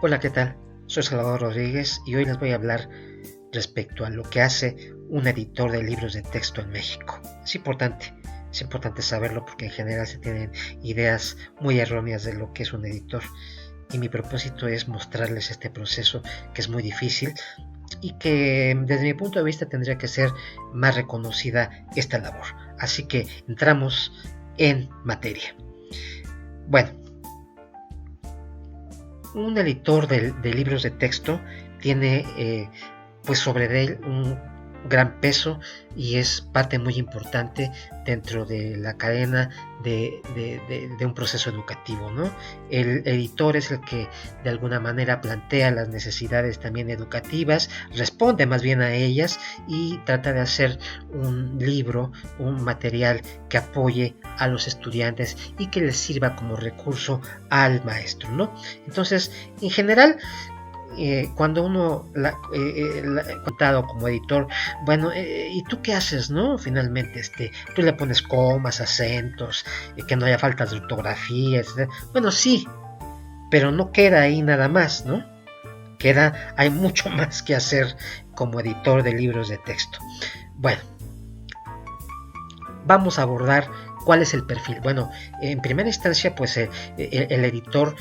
Hola, ¿qué tal? Soy Salvador Rodríguez y hoy les voy a hablar respecto a lo que hace un editor de libros de texto en México. Es importante saberlo porque en general se tienen ideas muy erróneas de lo que es un editor. Y mi propósito es mostrarles este proceso que es muy difícil y que desde mi punto de vista tendría que ser más reconocida esta labor. Así que entramos en materia. Bueno, un editor de libros de texto tiene pues sobre él un gran peso y es parte muy importante dentro de la cadena de un proceso educativo, ¿no? El editor es el que de alguna manera plantea las necesidades también educativas, responde más bien a ellas y trata de hacer un libro, un material que apoye a los estudiantes y que les sirva como recurso al maestro, ¿no? Entonces, en general, cuando uno contado como editor, bueno, ¿y tú qué haces, no? Finalmente, tú le pones comas, acentos, que no haya faltas de ortografía, etc. Bueno, sí, pero no queda ahí nada más, ¿no? Hay mucho más que hacer como editor de libros de texto. Bueno, vamos a abordar cuál es el perfil. Bueno, en primera instancia, pues el editor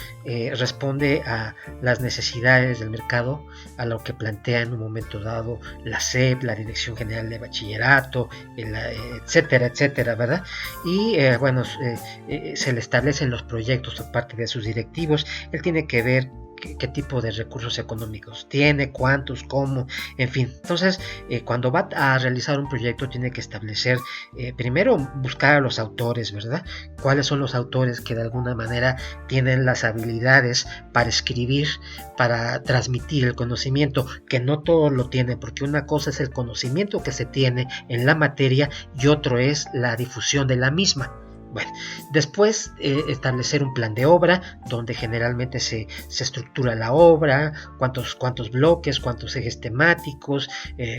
responde a las necesidades del mercado, a lo que plantea en un momento dado la SEP, la Dirección General de Bachillerato, etcétera, etcétera, ¿verdad? Y se le establecen los proyectos por parte de sus directivos. Él tiene que ver qué tipo de recursos económicos tiene, cuántos, cómo, en fin. Entonces, cuando va a realizar un proyecto tiene que establecer, primero buscar a los autores, ¿verdad? ¿Cuáles son los autores que de alguna manera tienen las habilidades para escribir, para transmitir el conocimiento? Que no todos lo tienen, porque una cosa es el conocimiento que se tiene en la materia y otro es la difusión de la misma. Bueno, después establecer un plan de obra donde generalmente se estructura la obra, cuántos bloques, cuántos ejes temáticos,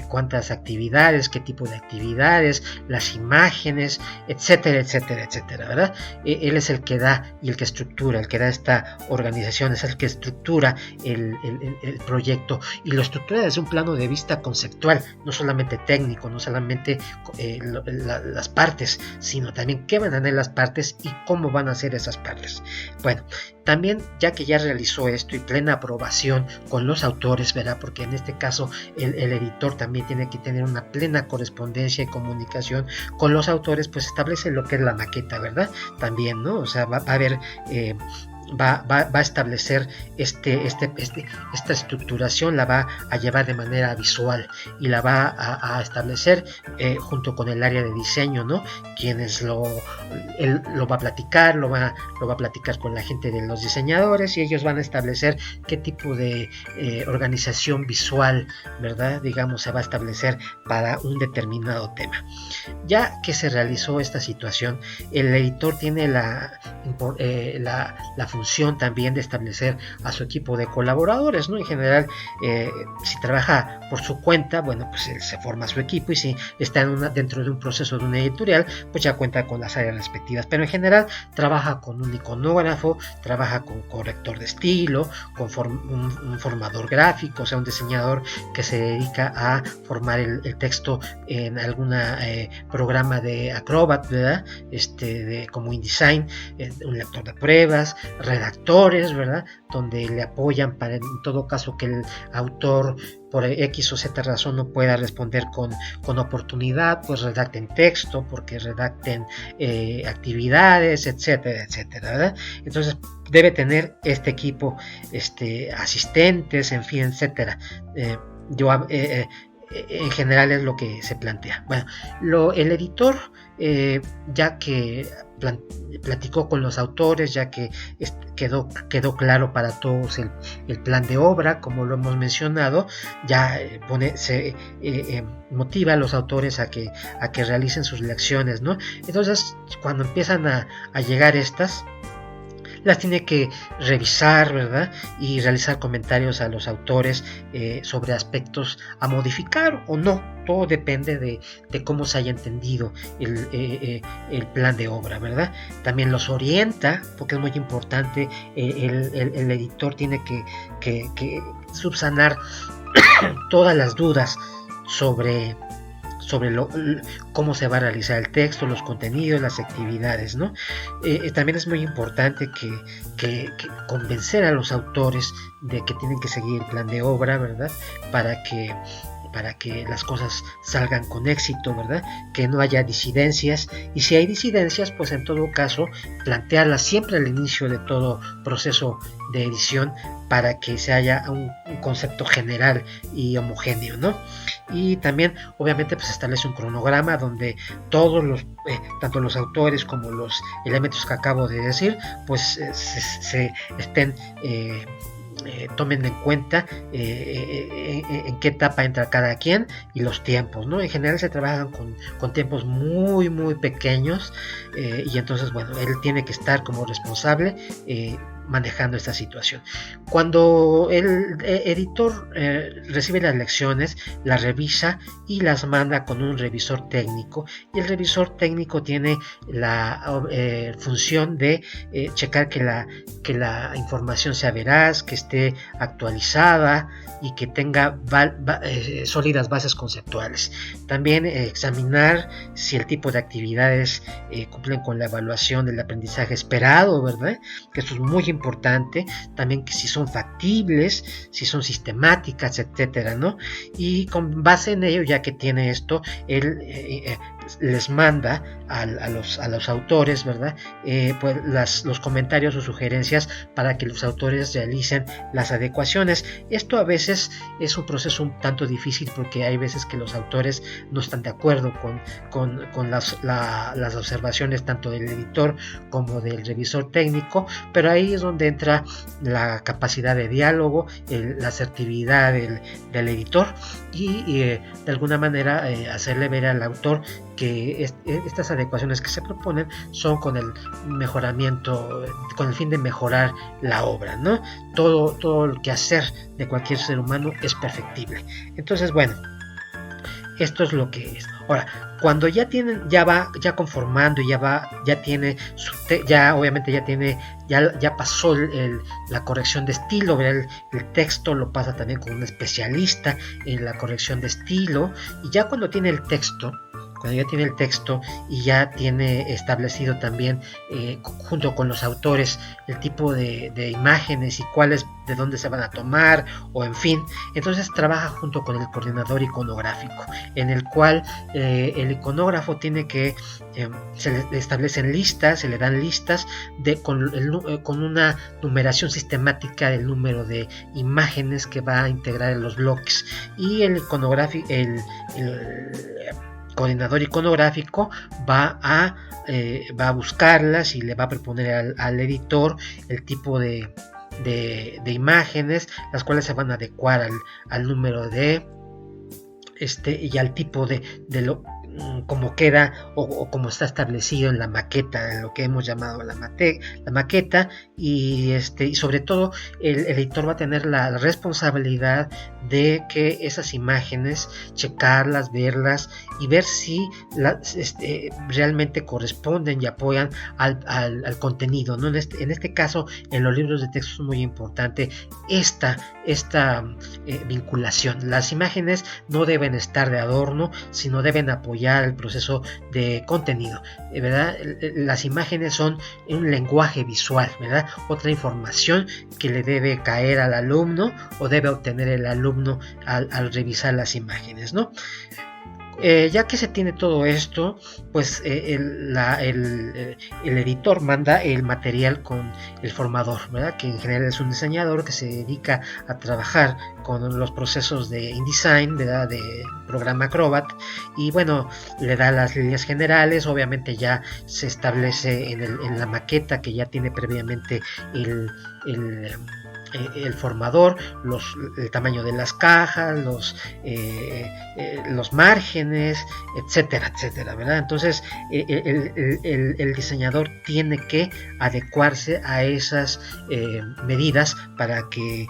cuántas actividades, qué tipo de actividades, las imágenes, etcétera, etcétera, etcétera, ¿verdad? Él es el que da y el que estructura, el que da esta organización, es el que estructura el proyecto y lo estructura desde un plano de vista conceptual, no solamente técnico, no solamente las partes, sino también qué van a tener las partes y cómo van a ser esas partes. Bueno, también ya que ya realizó esto y plena aprobación con los autores, ¿verdad? Porque en este caso el editor también tiene que tener una plena correspondencia y comunicación con los autores, pues establece lo que es la maqueta, ¿verdad? También, ¿no? O sea, va a haber va a establecer esta estructuración, la va a llevar de manera visual y la va a establecer junto con el área de diseño, ¿no? Quienes él lo va a platicar, lo va a platicar con la gente de los diseñadores y ellos van a establecer qué tipo de organización visual, ¿verdad? Digamos, se va a establecer para un determinado tema. Ya que se realizó esta situación, el editor tiene la función también de establecer a su equipo de colaboradores, ¿no? En general, si trabaja por su cuenta, bueno, pues él se forma su equipo y si está dentro de un proceso de una editorial, pues ya cuenta con las áreas respectivas, pero en general trabaja con un iconógrafo, trabaja con corrector de estilo, con un formador gráfico, o sea, un diseñador que se dedica a formar el texto en algún programa de Acrobat, ¿verdad? Como InDesign, un lector de pruebas, redactores, ¿verdad? Donde le apoyan para en todo caso que el autor por X o Z razón no pueda responder con oportunidad, pues redacten texto, porque redacten actividades, etcétera, etcétera, ¿verdad? Entonces debe tener este equipo, asistentes, en fin, etcétera. En general es lo que se plantea. Bueno, el editor, ya que platicó con los autores, ya que quedó claro para todos el plan de obra, como lo hemos mencionado, ya motiva a los autores a que realicen sus lecciones, ¿no? Entonces, cuando empiezan a llegar estas, las tiene que revisar, ¿verdad? Y realizar comentarios a los autores sobre aspectos a modificar o no. Todo depende de cómo se haya entendido el plan de obra, ¿verdad? También los orienta, porque es muy importante. El editor tiene que subsanar todas las dudas sobre cómo se va a realizar el texto, los contenidos, las actividades, ¿no? También es muy importante que convencer a los autores de que tienen que seguir el plan de obra, ¿verdad? Para que las cosas salgan con éxito, ¿verdad? Que no haya disidencias, y si hay disidencias, pues en todo caso plantearlas siempre al inicio de todo proceso de edición para que se haya un concepto general y homogéneo, ¿no? Y también obviamente pues establece un cronograma donde todos los tanto los autores como los elementos que acabo de decir pues se estén tomen en cuenta en qué etapa entra cada quien y los tiempos, ¿no? En general se trabajan con tiempos muy pequeños, y entonces bueno, él tiene que estar como responsable manejando esta situación. Cuando el editor recibe las lecciones, las revisa y las manda con un revisor técnico, y el revisor técnico tiene la función de checar que la información sea veraz, que esté actualizada y que tenga sólidas bases conceptuales. También examinar si el tipo de actividades cumplen con la evaluación del aprendizaje esperado, ¿verdad? Que esto es muy importante. También que si son factibles, si son sistemáticas, etcétera, ¿no? Y con base en ello, ya que tiene esto, él les manda a los autores, ¿verdad? Pues los comentarios o sugerencias para que los autores realicen las adecuaciones. Esto a veces es un proceso un tanto difícil porque hay veces que los autores no están de acuerdo con las observaciones tanto del editor como del revisor técnico, pero ahí es donde entra la capacidad de diálogo, la asertividad del editor y de alguna manera hacerle ver al autor que estas adecuaciones que se proponen son con el mejoramiento, con el fin de mejorar la obra, ¿no? Todo el quehacer de cualquier ser humano es perfectible. Entonces, bueno, esto es lo que es. Ahora, cuando ya va conformando y ya tiene obviamente ya pasó la corrección de estilo, ¿verdad? El texto lo pasa también con un especialista en la corrección de estilo, y ya cuando tiene el texto y ya tiene establecido también junto con los autores el tipo de imágenes y de dónde se van a tomar, o en fin, entonces trabaja junto con el coordinador iconográfico, en el cual el iconógrafo tiene que se le establecen listas, se le dan listas con una numeración sistemática del número de imágenes que va a integrar en los bloques, y el coordinador iconográfico va a buscarlas y le va a proponer al editor el tipo de imágenes, las cuales se van a adecuar al número y al tipo de como queda o como está establecido en la maqueta, en lo que hemos llamado la maqueta, y sobre todo el editor va a tener la responsabilidad de que esas imágenes, checarlas, verlas y ver si realmente corresponden y apoyan al contenido, ¿no? En este caso, en los libros de texto es muy importante esta vinculación. Las imágenes no deben estar de adorno, sino deben apoyar el proceso de contenido, ¿verdad? Las imágenes son un lenguaje visual, ¿verdad? Otra información que le debe caer al alumno o debe obtener el alumno al revisar las imágenes, ¿no? Ya que se tiene todo esto, pues el editor manda el material con el formador, ¿verdad? Que en general es un diseñador que se dedica a trabajar con los procesos de InDesign, ¿verdad? De programa Acrobat, y bueno, le da las líneas generales. Obviamente ya se establece en la maqueta que ya tiene previamente el el formador, el tamaño de las cajas, los márgenes, etcétera, etcétera, ¿verdad? Entonces el diseñador tiene que adecuarse a esas medidas para que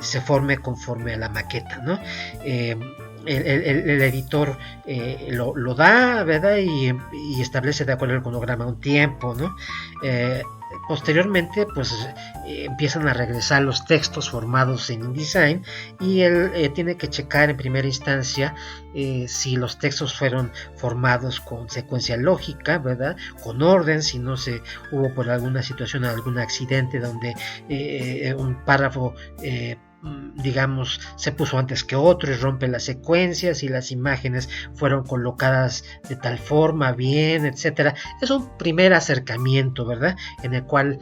se forme conforme a la maqueta, ¿no? El editor lo da, ¿verdad? Y establece de acuerdo al cronograma un tiempo, ¿no? Posteriormente, pues empiezan a regresar los textos formados en InDesign y él tiene que checar en primera instancia si los textos fueron formados con secuencia lógica, ¿verdad? Con orden, si no se hubo por alguna situación, algún accidente donde un párrafo digamos se puso antes que otro y rompe las secuencias y las imágenes fueron colocadas de tal forma bien, etcétera. Es un primer acercamiento, ¿verdad? En el cual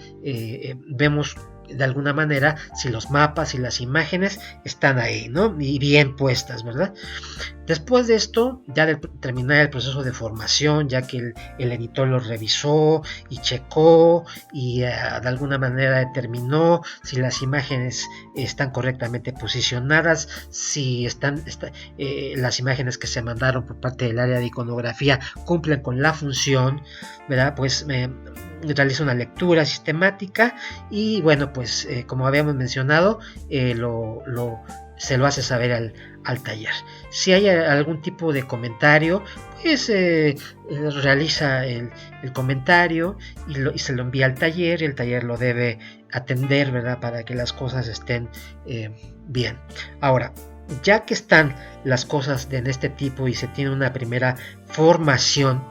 vemos de alguna manera si los mapas y las imágenes están ahí, ¿no? Y bien puestas, ¿verdad? Después de esto, ya de terminar el proceso de formación, ya que el editor lo revisó y checó y de alguna manera determinó si las imágenes están correctamente posicionadas, si las imágenes que se mandaron por parte del área de iconografía cumplen con la función, ¿verdad? Pues realiza una lectura sistemática y bueno, pues como habíamos mencionado, se lo hace saber al taller. Si hay algún tipo de comentario, pues realiza el comentario y se lo envía al taller, y el taller lo debe atender, ¿verdad? Para que las cosas estén bien. Ahora, ya que están las cosas de este tipo y se tiene una primera formación,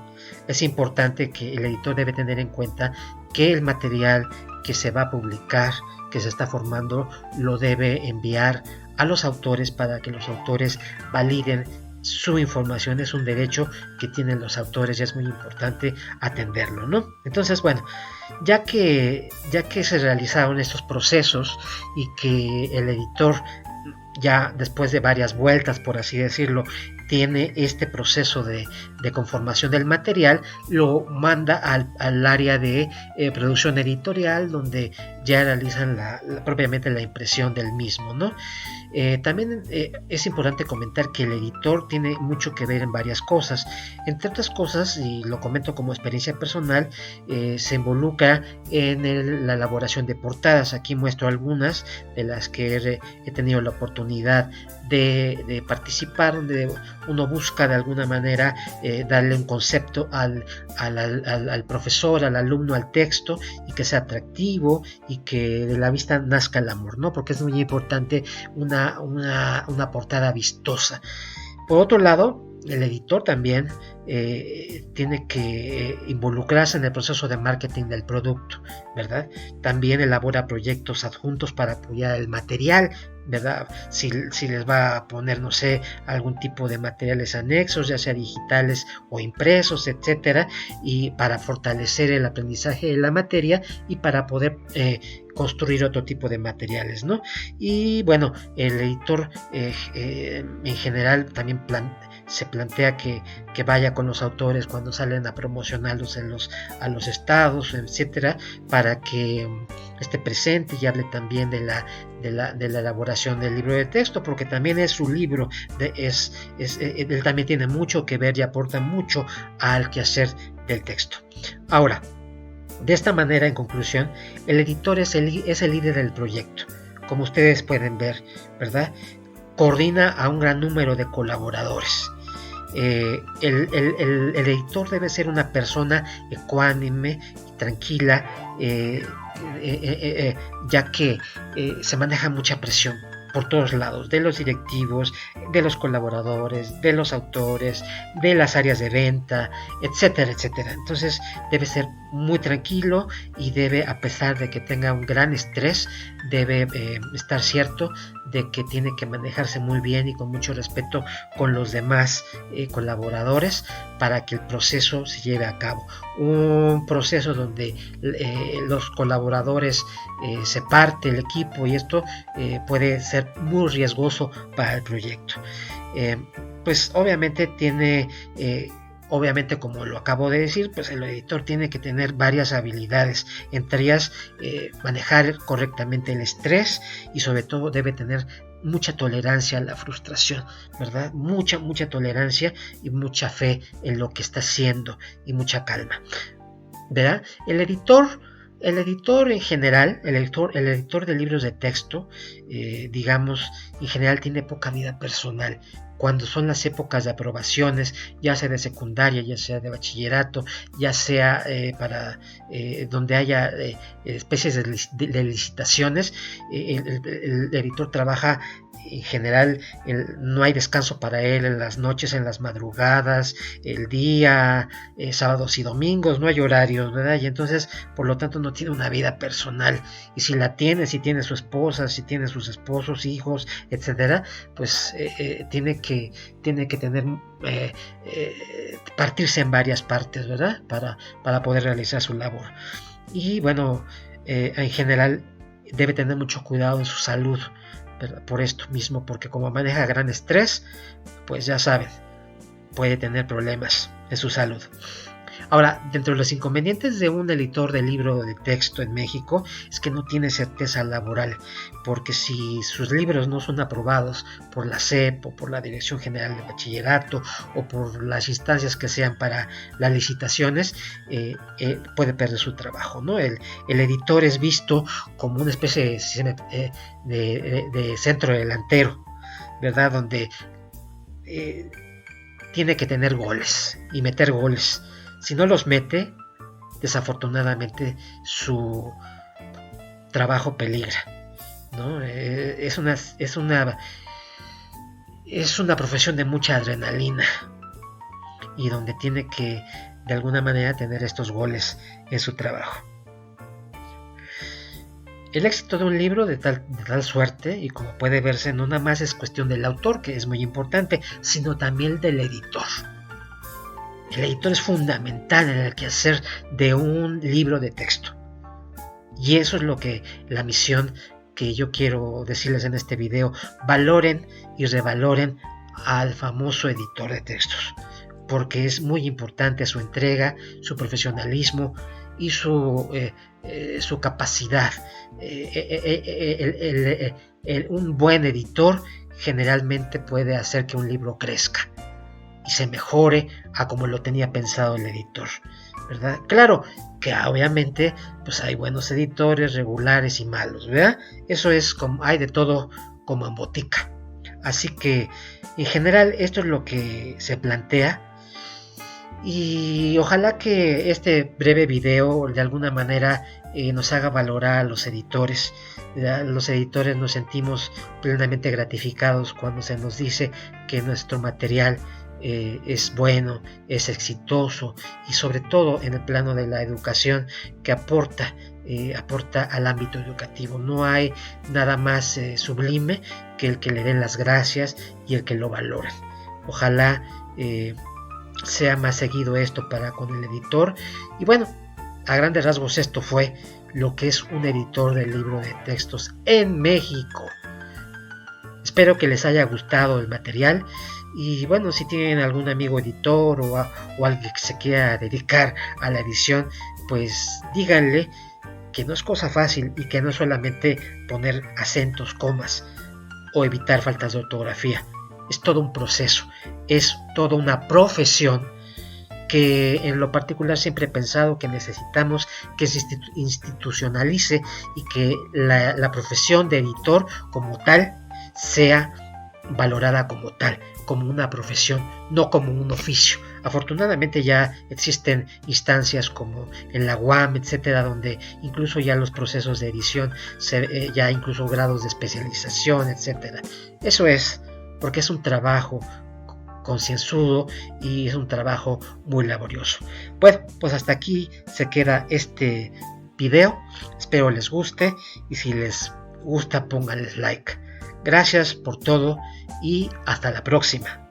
es importante que el editor debe tener en cuenta que el material que se va a publicar, que se está formando, lo debe enviar a los autores para que los autores validen su información. Es un derecho que tienen los autores y es muy importante atenderlo, ¿no? Entonces, bueno, ya que se realizaron estos procesos y que el editor, ya después de varias vueltas, por así decirlo, tiene este proceso de conformación del material, lo manda al área de producción editorial, donde ya realizan propiamente la impresión del mismo, ¿no? También es importante comentar que el editor tiene mucho que ver en varias cosas. Entre otras cosas, y lo comento como experiencia personal, se involucra en la elaboración de portadas. Aquí muestro algunas de las que he tenido la oportunidad de participar, donde uno busca de alguna manera darle un concepto al profesor, al alumno, al texto, y que sea atractivo y que de la vista nazca el amor, ¿no? Porque es muy importante una portada vistosa. Por otro lado, el editor también tiene que involucrarse en el proceso de marketing del producto, ¿verdad? También elabora proyectos adjuntos para apoyar el material, ¿verdad? Si les va a poner, no sé, algún tipo de materiales anexos, ya sea digitales o impresos, etcétera, y para fortalecer el aprendizaje de la materia y para poder construir otro tipo de materiales, ¿no? Y bueno, el editor en general también se plantea que vaya con los autores cuando salen a promocionarlos a los estados, etcétera, para que esté presente y hable también de la elaboración del libro de texto, porque también es su libro, él también tiene mucho que ver y aporta mucho al quehacer del texto. Ahora, de esta manera, en conclusión, el editor es el líder del proyecto, como ustedes pueden ver, ¿verdad? Coordina a un gran número de colaboradores. El editor debe ser una persona ecuánime y tranquila, ya que se maneja mucha presión por todos lados, de los directivos, de los colaboradores, de los autores, de las áreas de venta, etcétera, etcétera. Entonces debe ser muy tranquilo y debe, a pesar de que tenga un gran estrés, debe estar cierto de que tiene que manejarse muy bien y con mucho respeto con los demás colaboradores para que el proceso se lleve a cabo. Un proceso donde los colaboradores se parte el equipo, y esto puede ser muy riesgoso para el proyecto. Pues obviamente tiene Obviamente, como lo acabo de decir, pues el editor tiene que tener varias habilidades, entre ellas manejar correctamente el estrés y sobre todo debe tener mucha tolerancia a la frustración, ¿verdad? Mucha tolerancia y mucha fe en lo que está haciendo y mucha calma, ¿verdad? El editor en general, el editor de libros de texto, digamos, en general tiene poca vida personal. Cuando son las épocas de aprobaciones, ya sea de secundaria, ya sea de bachillerato, ya sea para donde haya especies de licitaciones, el editor trabaja en general, no hay descanso para él en las noches, en las madrugadas, el día, sábados y domingos, no hay horarios, ¿verdad? Y entonces, por lo tanto, no tiene una vida personal. Y si la tiene, si tiene su esposa, si tiene sus esposos, hijos, etcétera, pues tiene que tener partirse en varias partes, ¿verdad? Para poder realizar su labor. Y bueno, en general debe tener mucho cuidado en su salud, ¿verdad? Por esto mismo, porque como maneja gran estrés, pues ya saben, puede tener problemas en su salud. Ahora, dentro de los inconvenientes de un editor de libro de texto en México es que no tiene certeza laboral, porque si sus libros no son aprobados por la SEP o por la Dirección General de Bachillerato o por las instancias que sean para las licitaciones, puede perder su trabajo, ¿no? El editor es visto como una especie de centro delantero, ¿verdad? Donde tiene que tener goles y meter goles. Si no los mete, desafortunadamente su trabajo peligra, ¿no? Es una profesión de mucha adrenalina y donde tiene que de alguna manera tener estos goles en su trabajo. El éxito de un libro de tal suerte, y como puede verse, no nada más es cuestión del autor, que es muy importante, sino también del editor. El editor es fundamental en el quehacer de un libro de texto. Y eso es la misión que yo quiero decirles en este video. Valoren y revaloren al famoso editor de textos, porque es muy importante su entrega, su profesionalismo y su capacidad. Un buen editor generalmente puede hacer que un libro crezca y se mejore a como lo tenía pensado el editor, ¿verdad? Claro que obviamente pues hay buenos editores, regulares y malos, ¿verdad? Eso es como hay de todo como en botica. Así que en general esto es lo que se plantea y ojalá que este breve video de alguna manera nos haga valorar a los editores. Los editores nos sentimos plenamente gratificados cuando se nos dice que nuestro material es bueno, es exitoso y sobre todo en el plano de la educación que aporta al ámbito educativo. No hay nada más sublime que el que le den las gracias y el que lo valoren. Ojalá sea más seguido esto para con el editor. Y bueno, a grandes rasgos esto fue lo que es un editor de libro de textos en México. Espero que les haya gustado el material. Y bueno, si tienen algún amigo editor o alguien que se quiera dedicar a la edición, pues díganle que no es cosa fácil y que no es solamente poner acentos, comas o evitar faltas de ortografía. Es todo un proceso, es toda una profesión que en lo particular siempre he pensado que necesitamos que se institucionalice y que la profesión de editor como tal sea valorada como tal, como una profesión, no como un oficio. Afortunadamente ya existen instancias como en la UAM, etcétera, donde incluso ya los procesos de edición, ya incluso grados de especialización, etcétera. Eso es porque es un trabajo concienzudo y es un trabajo muy laborioso. Bueno, pues hasta aquí se queda este video. Espero les guste y si les gusta pónganles like. Gracias por todo y hasta la próxima.